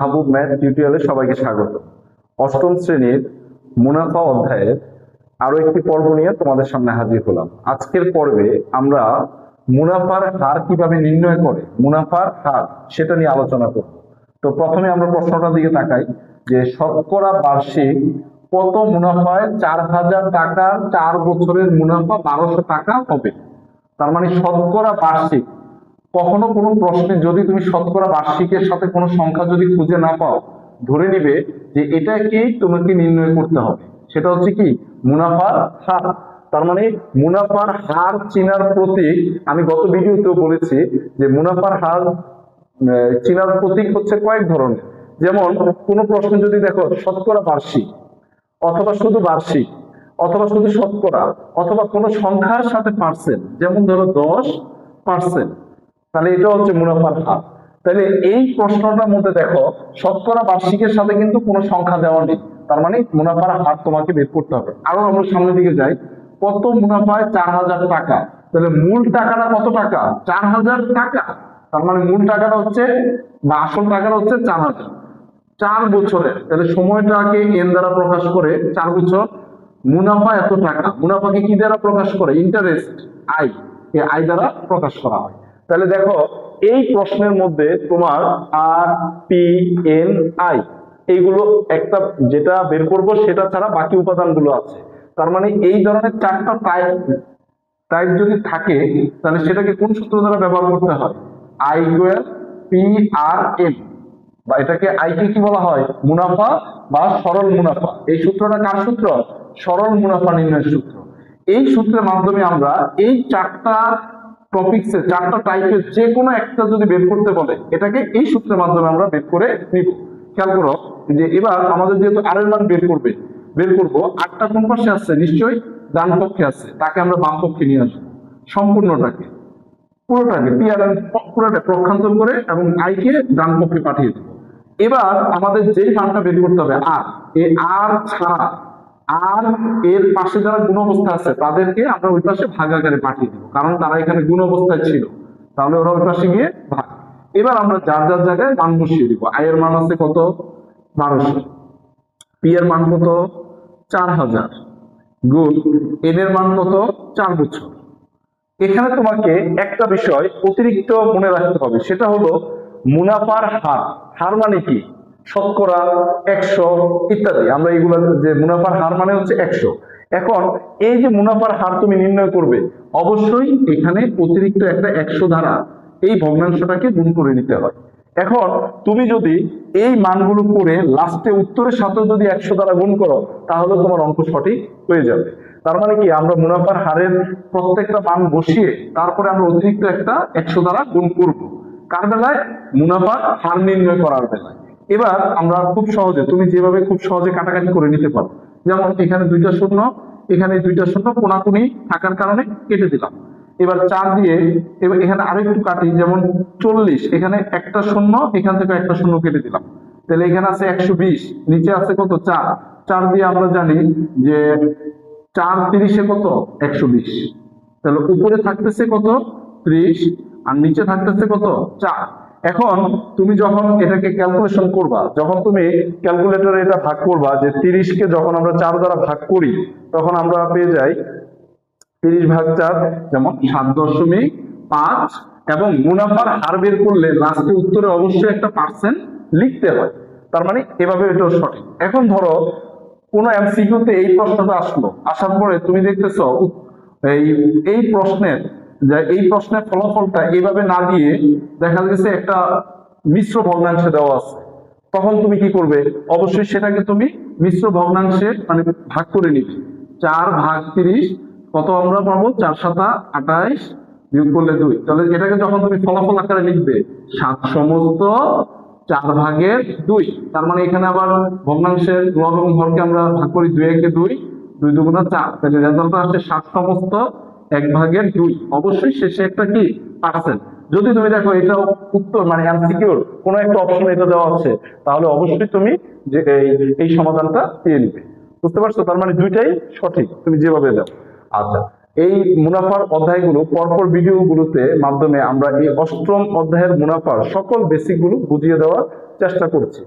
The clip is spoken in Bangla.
মাহবুব ম্যাথ টিউটোরিয়ালে সবাইকে স্বাগত। অষ্টম শ্রেণীর মুনাফা অধ্যায়ের আরো একটি পর্ব নিয়ে তোমাদের সামনে হাজির হলাম। আজকের পর্বে আমরা মুনাফার হার কিভাবে নির্ণয় করে মুনাফার হার সেটা নিয়ে আলোচনা করব। তো প্রথমে আমরা প্রশ্নটার দিকে তাকাই যে শতকরা বার্ষিক কত মুনাফায় 4000 টাকার 4 বছরের মুনাফা 1200 টাকা হবে। তার মানে শতকরা বার্ষিক, কখনো কোনো প্রশ্নে যদি তুমি শতকরা বার্ষিকের সাথে কোনো সংখ্যা যদি খুঁজে না পাও, ধরে নিবে যে এটাকেই তোমাকে নির্ণয় করতে হবে। সেটা হচ্ছে কি মুনাফার হার। তার মানে মুনাফার হার চেনার প্রতীক, আমি গত ভিডিওতেও বলেছি যে মুনাফার হার চেনার প্রতীক হচ্ছে কয়েক ধরনের। যেমন কোনো প্রশ্ন যদি দেখো শতকরা বার্ষিক, অথবা শুধু বার্ষিক, অথবা শুধু শতকরা, অথবা কোনো সংখ্যার সাথে পার্সেন্ট, যেমন ধরো 10%, তাহলে এটা হচ্ছে মুনাফার হার। তাহলে এই প্রশ্নটার মধ্যে দেখো শতকরা বার্ষিকের সাথে কিন্তু কোনো সংখ্যা দেওয়া নেই, তার মানে মুনাফার হার তোমাকে বের করতে হবে। আরো আমরা সামনের দিকে যাই, কত মুনাফায় 4000 টাকা, তাহলে মূল টাকাটা কত টাকা? 4000 টাকা। তার মানে মূল টাকাটা হচ্ছে বা আসল টাকাটা হচ্ছে 4000, 4 বছরের, তাহলে সময়টাকে এন দ্বারা প্রকাশ করে 4 বছর, মুনাফা এত টাকা। মুনাফাকে কি দ্বারা প্রকাশ করে? ইন্টারেস্ট, আয়, এই আয় দ্বারা প্রকাশ করা হয়। তাহলে দেখো এই প্রশ্নের মধ্যে তোমার আর পি এন আই এইগুলো একটা যেটা বের করবো সেটা ছাড়া বাকি উপাদানগুলো আছে। তার মানে এই ধরনের 4টা টাইপ যদি থাকে তাহলে সেটাকে কোন সূত্র দ্বারা ব্যবহার করতে হয়? I equal P R N, বা এটাকে আইকে কি বলা হয়? মুনাফা বা সরল মুনাফা। এই সূত্রটা কার সূত্র? সরল মুনাফা নির্ণয়ের সূত্র। এই সূত্রের মাধ্যমে আমরা এই 4টা টপিকসে 4টা টাইপের যে কোনো একটা যদি বের করতে বলে এটাকে এই সূত্রের মাধ্যমে আমরা বের করে নিব। খেয়াল করো যে এবার আমাদের যেহেতু আর এর মান বের করবো, 8টা কোন পাশে আছে? নিশ্চয়ই ডান পক্ষে আছে, তাকে আমরা বাম পক্ষে নিয়ে আসবো। সম্পূর্ণটাকে, পুরোটাকে পুরোটা পক্ষান্তর করে এবং আইকে ডান পক্ষে পাঠিয়ে দেবো। এবার আমাদের যেই মানটা বের করতে হবে আর, এই আর ছাড়া আর এর পাশে যারা গুণ অবস্থা আছে তাদেরকে আমরা ওই পাশে ভাগ আকারে পাঠিয়ে দেবো, কারণ তারা এখানে গুণ অবস্থায় ছিল, তাহলে ওরা ওই পাশে গিয়ে ভাগ। এবার আমরা যার যার জায়গায় মান বসিয়ে দিব। আই এর মান আছে কত? 1200, পি এর মান কত? 4000, গুণ এন এর মান কত? 4 বছর। এখানে তোমাকে একটা বিষয় অতিরিক্ত মনে রাখতে হবে, সেটা হলো মুনাফার হার। হার মানে কি? শতকরা, 100 ইত্যাদি। আমরা এগুলো যে মুনাফার হার মানে হচ্ছে 100। এখন এই যে মুনাফার হার তুমি নির্ণয় করবে, অবশ্যই এখানে অতিরিক্ত একটা 100 দ্বারা এই ভগ্নাংশটাকে গুণ করে নিতে হয়। এখন তুমি যদি এই মানগুলো করে লাস্টে উত্তরের সাথে যদি 100 দ্বারা গুণ করো তাহলে তোমার অঙ্ক সঠিক হয়ে যাবে। তার মানে কি, আমরা মুনাফার হারের প্রত্যেকটা মান বসিয়ে তারপরে আমরা অতিরিক্ত একটা 100 দ্বারা গুণ করব। কার বেলায়? মুনাফার হার নির্ণয় করার বেলায়। এবার আমরা খুব সহজে, তুমি যেভাবে খুব সহজে কাটাকাটি করে নিতে পারো, যেমন এখানে 2টা শূন্য, এখানে 2টা শূন্য কোনাকুনি থাকার কারণে কেটে দিলাম। এবার 4 দিয়ে এবার এখানে আরেকটু কাটি, যেমন 40, এখানে একটা শূন্য, এখান থেকে একটা শূন্য কেটে দিলাম, তাহলে এখানে আছে 120, নিচে আছে কত? 4। 4 দিয়ে আমরা জানি যে 4 30 কত? 120, তাহলে উপরে থাকতেছে কত? 30, আর নিচে থাকতেছে কত? 4। এখন তুমি যখন এটাকে ক্যালকুলেশন করবা, যখন তুমি ক্যালকুলেটরে এটা ভাগ করবা, যে 30 কে যখন আমরা 4 দ্বারা ভাগ করি তখন আমরা পেয়ে যাই 30 ভাগ 4, যেমন 7.5। এবং মুনাফার হার বের করলে লাস্টে উত্তরে অবশ্যই একটা পার্সেন্ট লিখতে হয়। তার মানে এভাবে এটাও সঠিক। এখন ধরো কোন এমসিকিউতে এই প্রশ্নটা আসলো, আসার পরে তুমি দেখতেছো এই প্রশ্নের ফলাফলটা এইভাবে না দিয়ে দেখা যাচ্ছে একটা মিশ্র ভগ্নাংশে দেওয়া আছে, তখন তুমি কি করবে? অবশ্যই সেটাকে তুমি মিশ্র ভগ্নাংশে মানে ভাগ করে নিবে। 4 ভাগ 30 কত আমরা পাবো? 4 7 28, বিয়োগ করলে 2, তাহলে এটাকে যখন তুমি ফলাফল আকারে লিখবে 7 সমস্ত 4 ভাগের 2। তার মানে এখানে আবার ভগ্নাংশের লব এবং হরকে আমরা ভাগ করি 2 একে 2, 2 দুগুণা 4, তাহলে রেজাল্ট আসছে 7 সমস্ত 1 ভাগের 2। অবশ্যই শেষে একটা কি পার্সেন্ট। যদি তুমি দেখো এটা উত্তর মানে এমসিকিউর কোনো একটা অপশন এটা দেওয়া আছে, তাহলে অবশ্যই তুমি যে এই সমাধানটা পেয়ে নিবে। বুঝতে পারছো? তার মানে দুইটাই সঠিক তুমি যেভাবে দাও। আচ্ছা, এই মুনাফার অধ্যায়গুলো পরপর ভিডিওগুলোতে মাধ্যমে আমরা এই অষ্টম অধ্যায়ের মুনাফার সকল বেসিক গুলো বুঝিয়ে দেওয়ার চেষ্টা করছি।